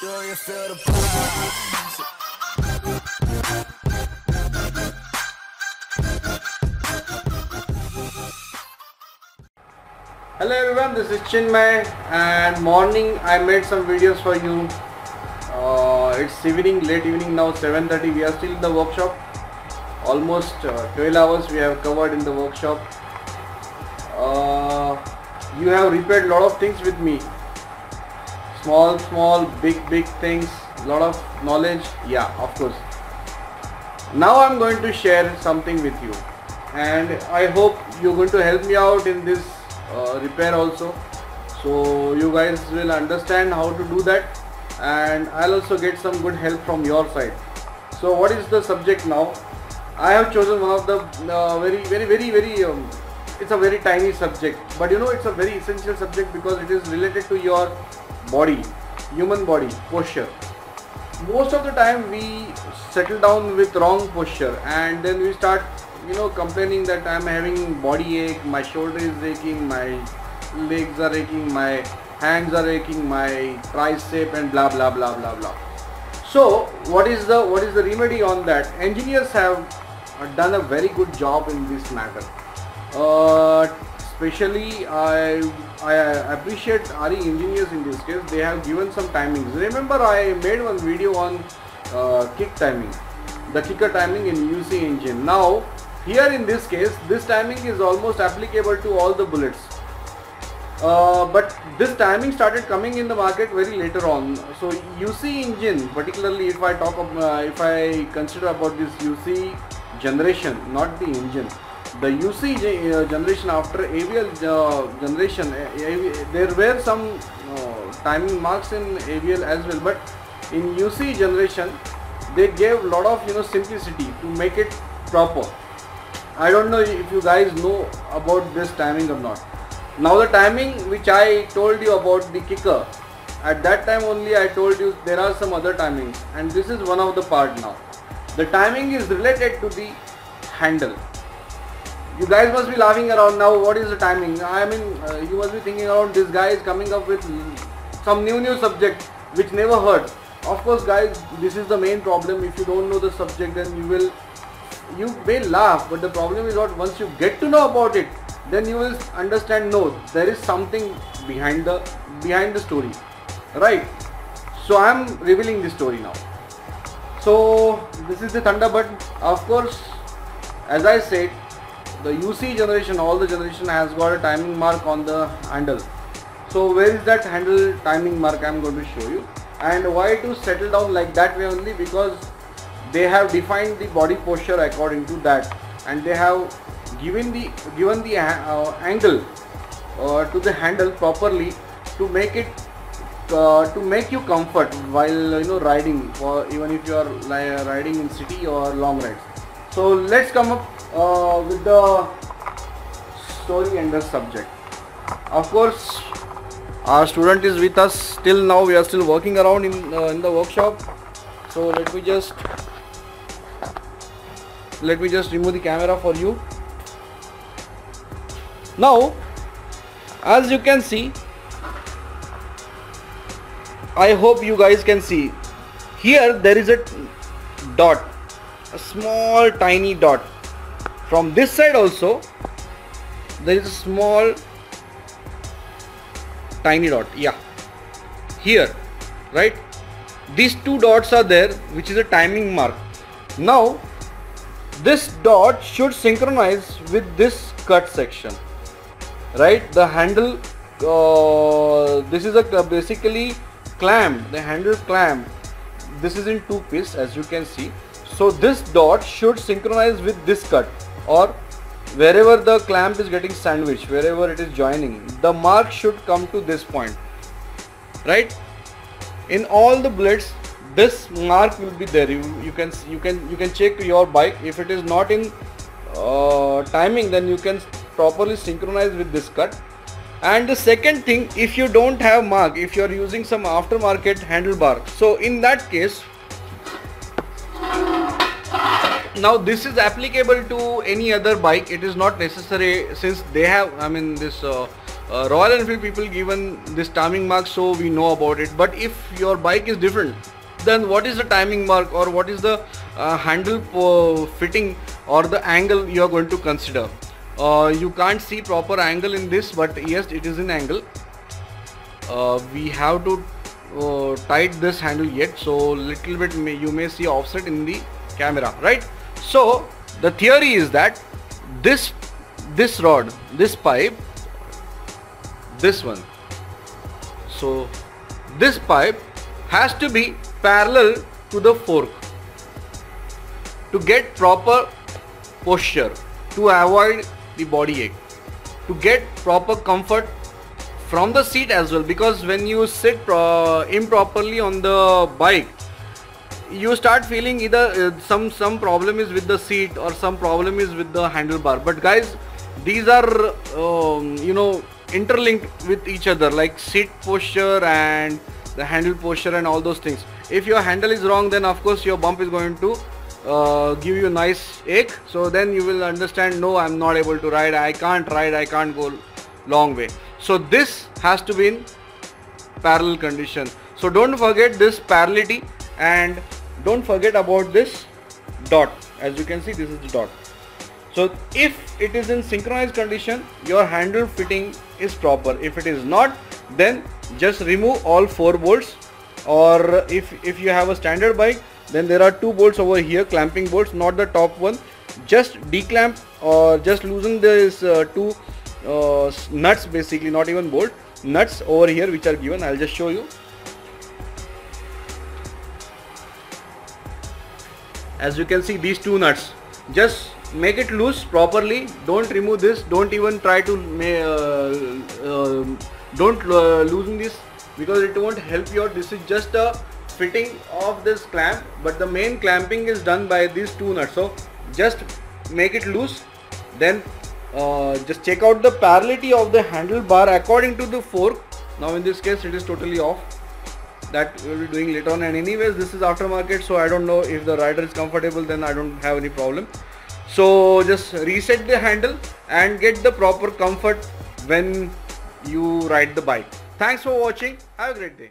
Do you feel the vibes? Hello everyone, this is Chinmay, and morning I made some videos for you. It's evening, late evening now, 7:30. We are still in the workshop. Almost 12 hours we have covered in the workshop. You have repaired a lot of things with me. Small, big things, lot of knowledge. Yeah, of course. Now I'm going to share something with you, and I hope you're going to help me out in this repair also, so you guys will understand how to do that, and I'll also get some good help from your side. So what is the subject now? I have chosen one of the very it's a very tiny subject, but you know, it's a very essential subject because it is related to your body, human body posture. Most of the time we settle down with wrong posture, and then we start, you know, complaining that I'm having body ache, my shoulder is aching, my legs are aching, my hands are aching, my tricep, and blah blah blah blah blah. So what is the remedy on that? Engineers have done a very good job in this matter. Especially I appreciate RE engineers in this case. They have given some timings. Remember, I made one video on kick timing, the kicker timing in UC engine. Now here in this case, this timing is almost applicable to all the bullets, but this timing started coming in the market very later on. So UC engine, particularly if I talk if I consider about this UC generation, not the engine, the UC generation after AVL generation, there were some timing marks in AVL as well, but in UC generation they gave lot of, you know, simplicity to make it proper. I don't know if you guys know about this timing or not. Now the timing which I told you about the kicker, at that time only I told you there are some other timings, and this is one of the part now. The timing is related to the handle. You guys must be laughing around now. What is the timing? I mean, you must be thinking around, this guy is coming up with some new subject which never heard. Of course guys, this is the main problem. If you don't know the subject, then you may laugh, but the problem is not, once you get to know about it, then you will understand, no, there is something behind the story, right? So I am revealing the story now. So this is the Thunderbird. Of course, as I said, the UC generation, all the generation has got a timing mark on the handle. So where is that handle timing mark? I am going to show you. And why to settle down like that way only? Because they have defined the body posture according to that, and they have given the angle to the handle properly to make it to make you comfort while, you know, riding, or even if you are riding in city or long rides. So let's come up with the story and the subject. Of course, our student is with us till now. We are still working around in the workshop. So let me just remove the camera for you. Now, as you can see, I hope you guys can see, here there is a dot, a small tiny dot. From this side also there is a small tiny dot, yeah, here, right? These two dots are there, which is a timing mark. Now this dot should synchronize with this cut section, right? The handle, this is a basically clamp, the handle clamp. This is in two pieces, as you can see. So this dot should synchronize with this cut, or wherever the clamp is getting sandwiched, wherever it is joining, the mark should come to this point, right? In all the bullets, this mark will be there. You can check your bike. If it is not in timing, then you can properly synchronize with this cut. And the second thing, if you don't have mark, if you are using some aftermarket handlebar, so in that case, now this is applicable to any other bike. It is not necessary, since they have, I mean, this Royal Enfield people given this timing mark, so we know about it. But if your bike is different, then what is the timing mark, or what is the handle fitting or the angle you are going to consider? You can't see proper angle in this, but yes, it is in angle. We have to tight this handle yet, so little bit you may see offset in the camera, right? So the theory is that this rod, this pipe, this one, so this pipe has to be parallel to the fork to get proper posture, to avoid the body ache, to get proper comfort from the seat as well, because when you sit improperly on the bike, you start feeling either some problem is with the seat or some problem is with the handlebar. But guys, these are interlinked with each other, like seat posture and the handle posture and all those things. If your handle is wrong, then of course your bump is going to give you a nice ache. So then you will understand, no, I'm not able to ride, I can't go long way. So this has to be in parallel condition. So don't forget this parallelity, and don't forget about this dot. As you can see, this is the dot. So if it is in synchronized condition, your handle fitting is proper. If it is not, then just remove all 4 bolts. Or if you have a standard bike, then there are 2 bolts over here, clamping bolts, not the top one. Just declamp or just loosen this 2 nuts, basically, not even bolt, nuts over here which are given. I'll just show you. As you can see, these 2 nuts, just make it loose properly. Don't remove this, don't even try to loosen this, because it won't help you out. This is just a fitting of this clamp, but the main clamping is done by these 2 nuts. So just make it loose, then just check out the parallelity of the handlebar according to the fork. Now in this case it is totally off. That we will be doing later on, and anyways this is aftermarket, so I don't know if the rider is comfortable, then I don't have any problem. So just reset the handle and get the proper comfort when you ride the bike. Thanks for watching. Have a great day.